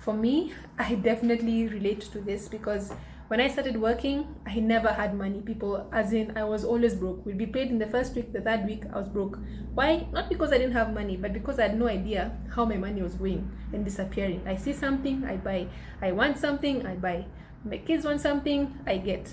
For me, I definitely relate to this because when I started working, I never had money. People, as in, I was always broke. We'd be paid in the first week, the third week, I was broke. Why? Not because I didn't have money, but because I had no idea how my money was going and disappearing. I see something, I buy. I want something, I buy. My kids want something, I get.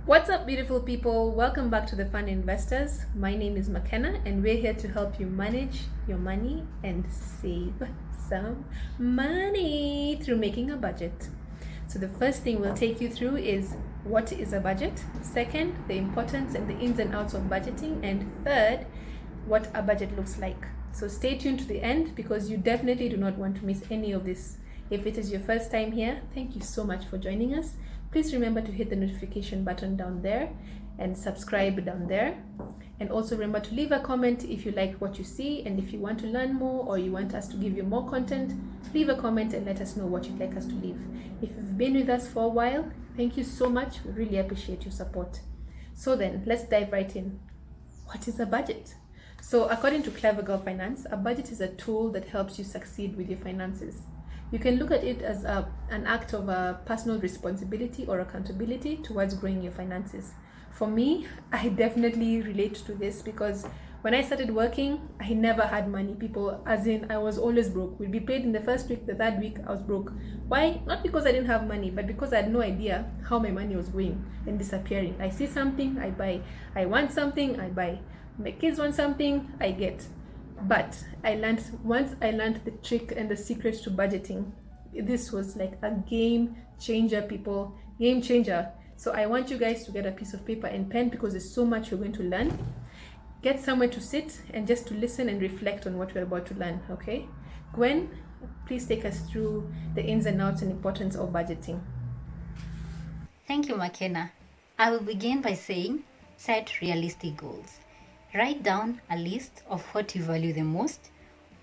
What's up, beautiful people? Welcome back to the Fun Investors. My name is McKenna, and we're here to help you manage your money and save some money through making a budget. So the first thing we'll take you through is what is a budget. Second, the importance and the ins and outs of budgeting. And third, what a budget looks like. So stay tuned to the end because you definitely do not want to miss any of this. If it is your first time here, thank you so much for joining us. Please remember to hit the notification button down there and subscribe down there. And also remember to leave a comment if you like what you see, and if you want to learn more or you want us to give you more content, leave a comment and let us know what you'd like us to leave. If you've been with us for a while, thank you so much. We really appreciate your support. So then, let's dive right in. What is a budget? So according to Clever Girl Finance, a budget is a tool that helps you succeed with your finances. You can look at it as an act of personal responsibility or accountability towards growing your finances. For me, I definitely relate to this because when I started working, I never had money. People, as in, I was always broke. We'd be paid in the first week, the third week, I was broke. Why? Not because I didn't have money, but because I had no idea how my money was going and disappearing. I see something, I buy. I want something, I buy. My kids want something, I get. But once I learned the trick and the secret to budgeting, this was like a game changer, people. Game changer. So I want you guys to get a piece of paper and pen because there's so much we're going to learn. Get somewhere to sit and just to listen and reflect on what we're about to learn, okay? Gwen, please take us through the ins and outs and importance of budgeting. Thank you, McKenna. I will begin by saying set realistic goals. Write down a list of what you value the most.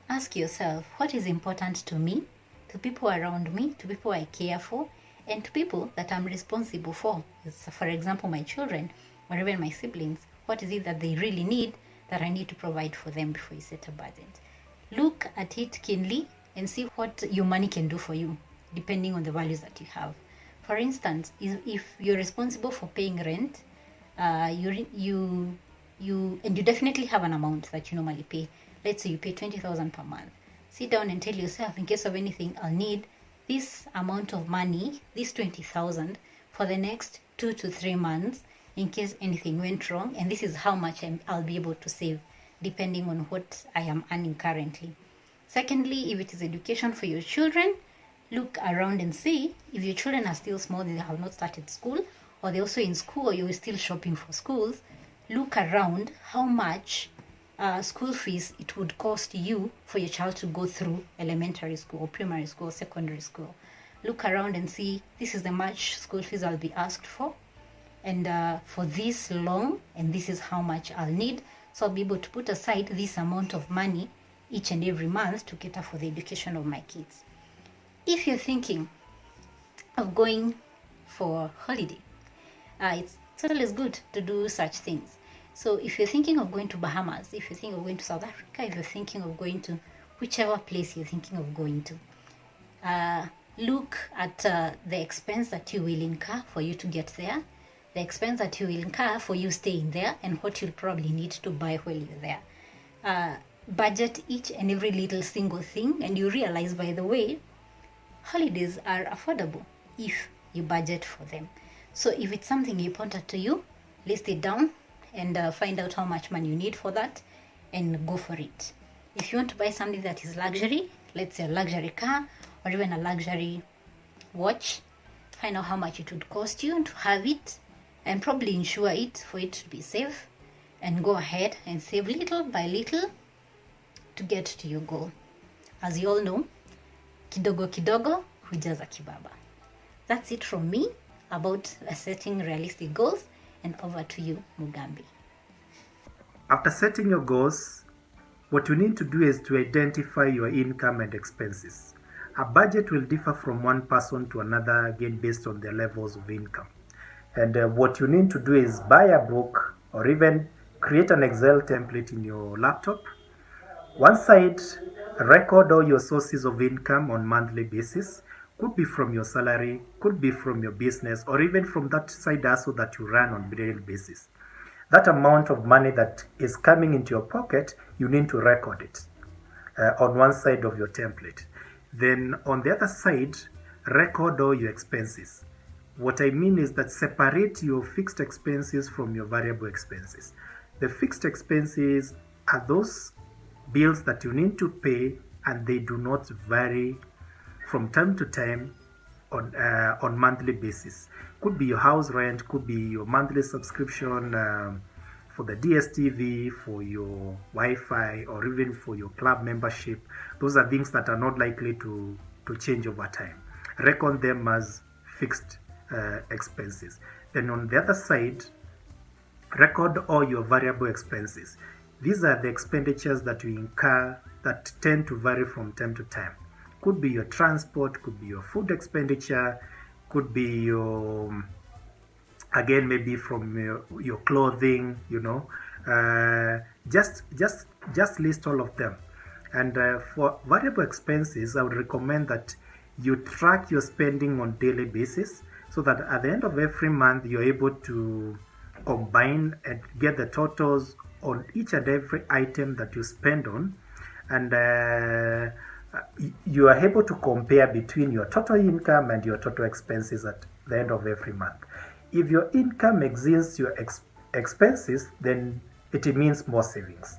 Ask yourself, what is important to me, to people around me, to people I care for, and to people that I'm responsible for. For example, my children or even my siblings. What is it that they really need that I need to provide for them before you set a budget? Look at it keenly and see what your money can do for you, depending on the values that you have. For instance, if you're responsible for paying rent, you definitely have an amount that you normally pay. Let's say you pay 20,000 per month. Sit down and tell yourself, in case of anything, I'll need this amount of money, this 20,000, for the next 2 to 3 months, in case anything went wrong, and this is how much I'll be able to save, depending on what I am earning currently. Secondly, if it is education for your children, look around and see if your children are still small, they have not started school, or they're also in school, or you're still shopping for schools. Look around how much school fees it would cost you for your child to go through elementary school or primary school or secondary school. Look around and see, this is the much school fees I'll be asked for, and for this long, and this is how much I'll need. So I'll be able to put aside this amount of money each and every month to cater for the education of my kids. If you're thinking of going for holiday, it's always good to do such things. So if you're thinking of going to Bahamas, if you're thinking of going to South Africa, if you're thinking of going to whichever place you're thinking of going to, look at the expense that you will incur for you to get there, the expense that you will incur for you staying there, and what you'll probably need to buy while you're there. Budget each and every little single thing, and you realize, by the way, holidays are affordable if you budget for them. So if it's something important to you, list it down and find out how much money you need for that and go for it. If you want to buy something that is luxury, let's say a luxury car or even a luxury watch, find out how much it would cost you to have it and probably insure it for it to be safe, and go ahead and save little by little to get to your goal. As you all know, kidogo kidogo hujaza kibaba. That's it from me about setting realistic goals, and over to you, Mugambi. After setting your goals, what you need to do is to identify your income and expenses. A budget will differ from one person to another, again based on their levels of income. And what you need to do is buy a book or even create an Excel template in your laptop. One side, record all your sources of income on monthly basis. Could be from your salary, could be from your business, or even from that side hustle that you run on daily basis. That amount of money that is coming into your pocket, you need to record it on one side of your template. Then on the other side, record all your expenses. What I mean is that separate your fixed expenses from your variable expenses. The fixed expenses are those bills that you need to pay, and they do not vary from time to time on monthly basis. Could be your house rent, could be your monthly subscription for the DSTV, for your Wi-Fi, or even for your club membership. Those are things that are not likely to change over time. Reckon them as fixed expenses. Then on the other side, record all your variable expenses. These are the expenditures that you incur that tend to vary from time to time. Could be your transport, could be your food expenditure, could be your, again, maybe from your clothing, just list all of them. And for variable expenses, I would recommend that you track your spending on daily basis, so that at the end of every month, you're able to combine and get the totals on each and every item that you spend on. And you are able to compare between your total income and your total expenses at the end of every month. If your income exceeds your expenses, then it means more savings.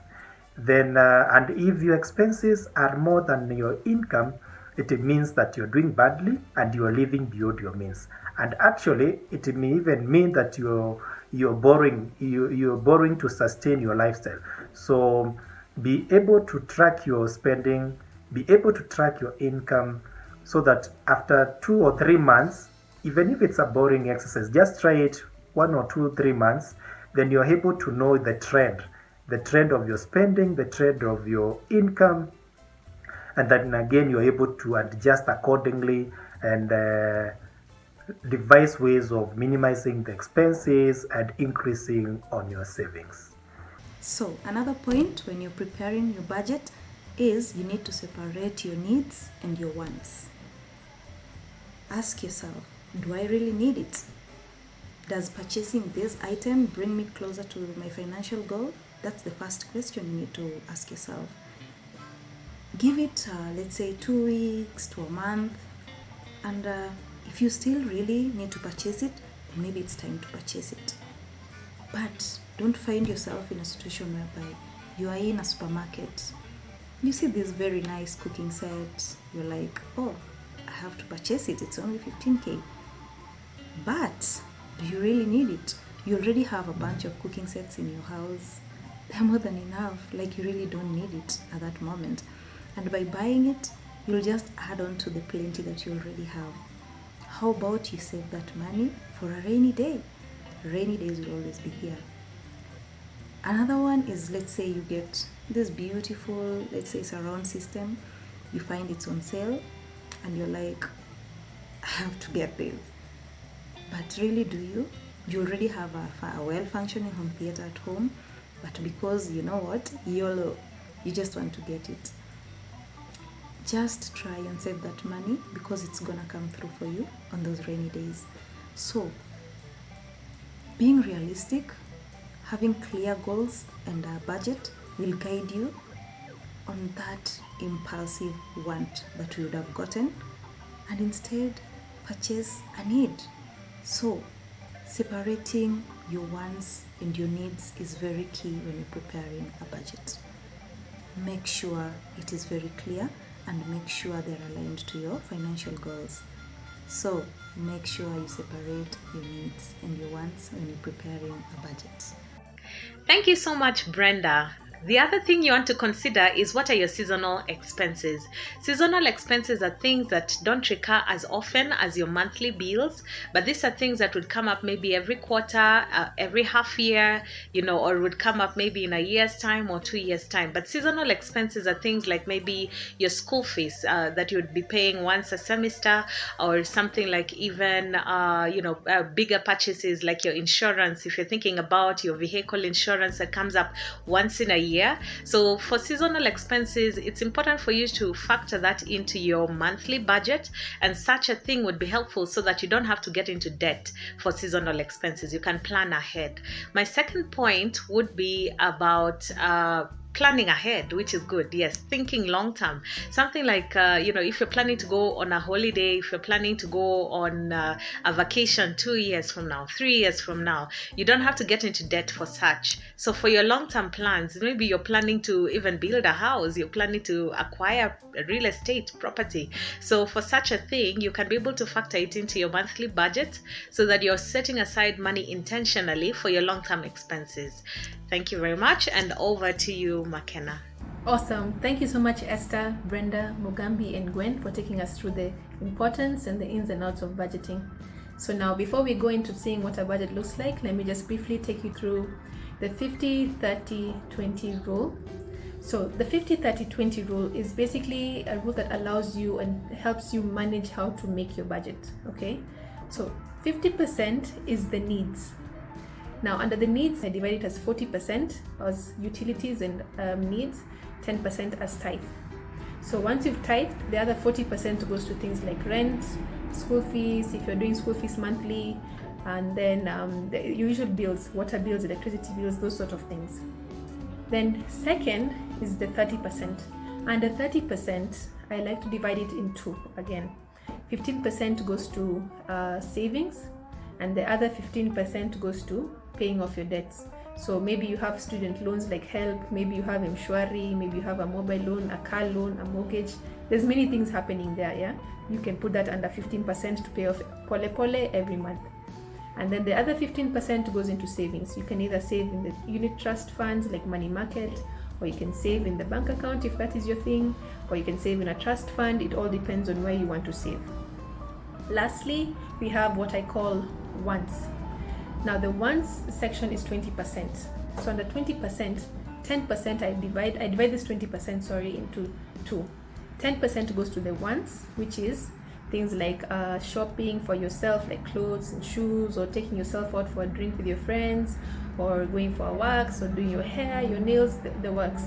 Then, and if your expenses are more than your income, it means that you're doing badly and you're living beyond your means. And actually, it may even mean that you're borrowing to sustain your lifestyle. So be able to track your spending, be able to track your income, so that after 2 or 3 months, even if it's a boring exercise, just try it 1 or 2, 3 months, then you're able to know the trend of your spending, the trend of your income, and then again you're able to adjust accordingly and devise ways of minimizing the expenses and increasing on your savings. So another point when you're preparing your budget is you need to separate your needs and your wants. Ask yourself, do I really need it? Does purchasing this item bring me closer to my financial goal? That's the first question you need to ask yourself. Give it, let's say, 2 weeks to a month, and if you still really need to purchase it, then maybe it's time to purchase it. But don't find yourself in a situation whereby you are in a supermarket. You see this very nice cooking set. You're like, oh, I have to purchase it. It's only 15K. But do you really need it? You already have a bunch of cooking sets in your house. They're more than enough. Like, you really don't need it at that moment. And by buying it, you'll just add on to the plenty that you already have. How about you save that money for a rainy day? Rainy days will always be here. Another one is, let's say you get this beautiful, let's say, surround system. You find it's on sale and you're like, I have to get this. But really, do you? You already have a well-functioning home theater at home, but because you know what, YOLO, you just want to get it. Just try and save that money, because it's gonna come through for you on those rainy days. So, being realistic, having clear goals and a budget will guide you on that impulsive want that you would have gotten, and instead purchase a need. So, separating your wants and your needs is very key when you're preparing a budget. Make sure it is very clear and make sure they're aligned to your financial goals. So make sure you separate your needs and your wants when you're preparing a budget. Thank you so much, Brenda. The other thing you want to consider is what are your seasonal expenses. Seasonal expenses are things that don't recur as often as your monthly bills, but these are things that would come up maybe every quarter, every half year, or would come up maybe in a year's time or 2 years' time. But seasonal expenses are things like maybe your school fees that you would be paying once a semester, or something like even, bigger purchases like your insurance. If you're thinking about your vehicle insurance that comes up once in a year. So for seasonal expenses, it's important for you to factor that into your monthly budget, and such a thing would be helpful so that you don't have to get into debt for seasonal expenses. You can plan ahead. My second point would be about planning ahead, which is good. Yes, thinking long term. Something like, if you're planning to go on a holiday, if you're planning to go on a vacation 2 years from now, 3 years from now, you don't have to get into debt for such. So for your long term plans, maybe you're planning to even build a house, you're planning to acquire a real estate property. So for such a thing, you can be able to factor it into your monthly budget so that you're setting aside money intentionally for your long term expenses. Thank you very much, and over to you, McKenna. Awesome. Thank you so much, Esther, Brenda, Mugambi, and Gwen, for taking us through the importance and the ins and outs of budgeting. So now, before we go into seeing what a budget looks like, let me just briefly take you through the 50-30-20 rule. So the 50-30-20 rule is basically a rule that allows you and helps you manage how to make your budget. Okay, so 50% is the needs. Now, under the needs, I divide it as 40% as utilities and needs, 10% as tithe. So once you've tithed, the other 40% goes to things like rent, school fees, if you're doing school fees monthly, and then the usual bills, water bills, electricity bills, those sort of things. Then second is the 30%. Under 30%, I like to divide it in two again. 15% goes to savings, and the other 15% goes to paying off your debts. So maybe you have student loans like HELP, maybe you have Mshwari, maybe you have a mobile loan, a car loan, a mortgage. There's many things happening there, yeah? You can put that under 15% to pay off pole every month. And then the other 15% goes into savings. You can either save in the unit trust funds like money market, or you can save in the bank account if that is your thing, or you can save in a trust fund. It all depends on where you want to save. Lastly, we have what I call wants. Now the wants section is 20%. So under 20%, 10% I divide this 20% into two. 10% goes to the wants, which is things like shopping for yourself, like clothes and shoes, or taking yourself out for a drink with your friends, or going for a wax, or doing your hair, your nails, the works.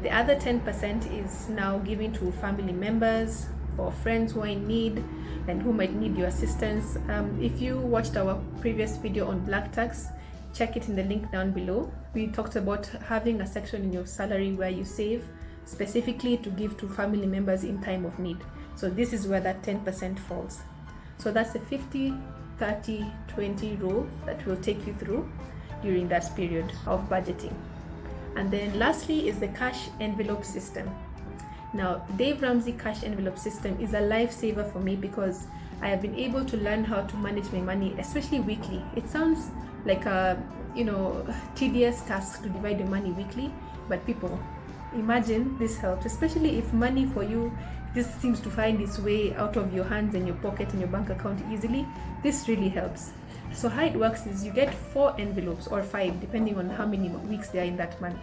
The other 10% is now giving to family members or friends who are in need and who might need your assistance. If you watched our previous video on black tax, check it in the link down below. We talked about having a section in your salary where you save specifically to give to family members in time of need. So this is where that 10% falls. So that's the 50-30-20 rule that will take you through during that period of budgeting. And then lastly is the cash envelope system. Now, Dave Ramsey cash envelope system is a lifesaver for me because I have been able to learn how to manage my money, especially weekly. It sounds like a tedious task to divide your money weekly, but people, imagine this helps, especially if money for you just seems to find its way out of your hands and your pocket and your bank account easily. This really helps. So how it works is you get 4 envelopes or 5 depending on how many weeks they are in that month.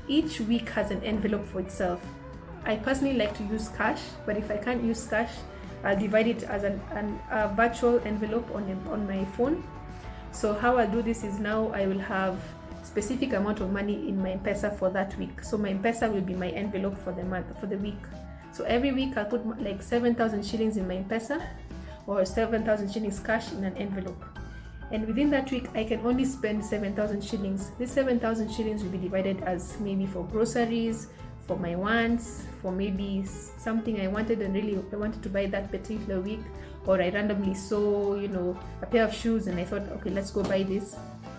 Each week has an envelope for itself. I personally like to use cash, but if I can't use cash, I'll divide it as a virtual envelope on my phone. So how I'll do this is now I will have specific amount of money in my M-Pesa for that week. So my M-Pesa will be my envelope for the month, for the week. So every week I'll put like 7,000 shillings in my M-Pesa or 7,000 shillings cash in an envelope. And within that week, I can only spend 7,000 shillings. This 7,000 shillings will be divided as maybe for groceries, for my wants, for maybe something I wanted and really I wanted to buy that particular week, or I randomly saw, a pair of shoes and I thought, okay, let's go buy this.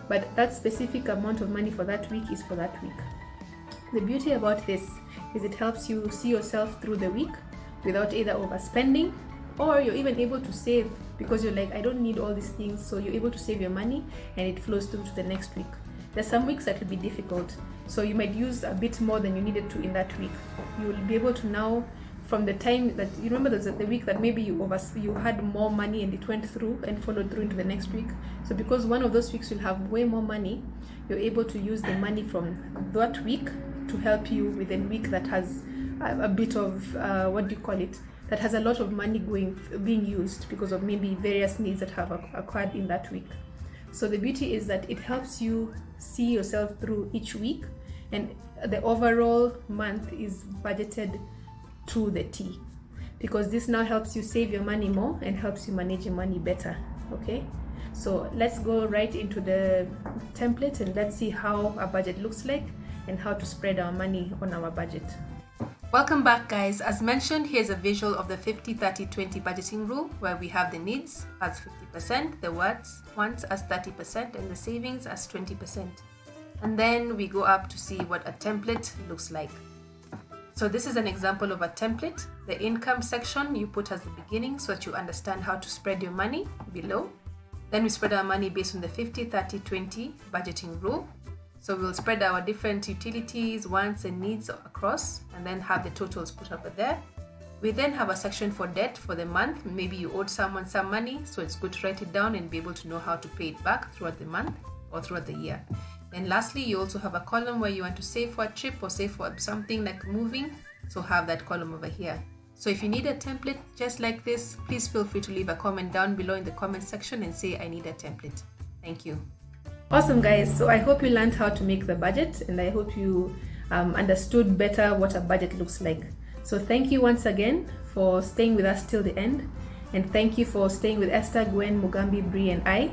But that specific amount of money for that week is for that week. The beauty about this is it helps you see yourself through the week without either overspending, or you're even able to save because you're like, I don't need all these things. So you're able to save your money and it flows through to the next week. There's some weeks that will be difficult, so you might use a bit more than you needed to in that week. You will be able to now, from the time that you remember, there's the week that maybe you had more money and it went through and followed through into the next week. So because one of those weeks you'll have way more money, you're able to use the money from that week to help you with a week that has a bit of that has a lot of money being used because of maybe various needs that have occurred in that week. So the beauty is that it helps you see yourself through each week, and the overall month is budgeted to the T, because this now helps you save your money more and helps you manage your money better. Okay, so let's go right into the template and let's see how a budget looks like and how to spread our money on our budget. Welcome back, guys. As mentioned, here's a visual of the 50-30-20 budgeting rule, where we have the needs as 50%, the wants as 30%, and the savings as 20%. And then we go up to see what a template looks like. So this is an example of a template. The income section you put as the beginning so that you understand how to spread your money below. Then we spread our money based on the 50-30-20 budgeting rule. So we'll spread our different utilities, wants and needs across, and then have the totals put over there. We then have a section for debt for the month. Maybe you owed someone some money, so it's good to write it down and be able to know how to pay it back throughout the month or throughout the year. And lastly, you also have a column where you want to save for a trip or save for something like moving, so have that column over here. So if you need a template just like this, please feel free to leave a comment down below in the comment section and say I need a template. Thank you. Awesome, guys. So I hope you learned how to make the budget, and I hope you understood better what a budget looks like. So thank you once again for staying with us till the end, and thank you for staying with Esther, Gwen, Mugambi, Bree, and I.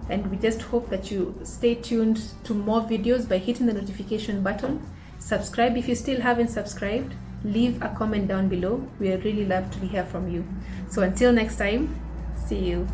And we just hope that you stay tuned to more videos by hitting the notification button. Subscribe if you still haven't subscribed. Leave a comment down below. We would really love to hear from you. So until next time, see you.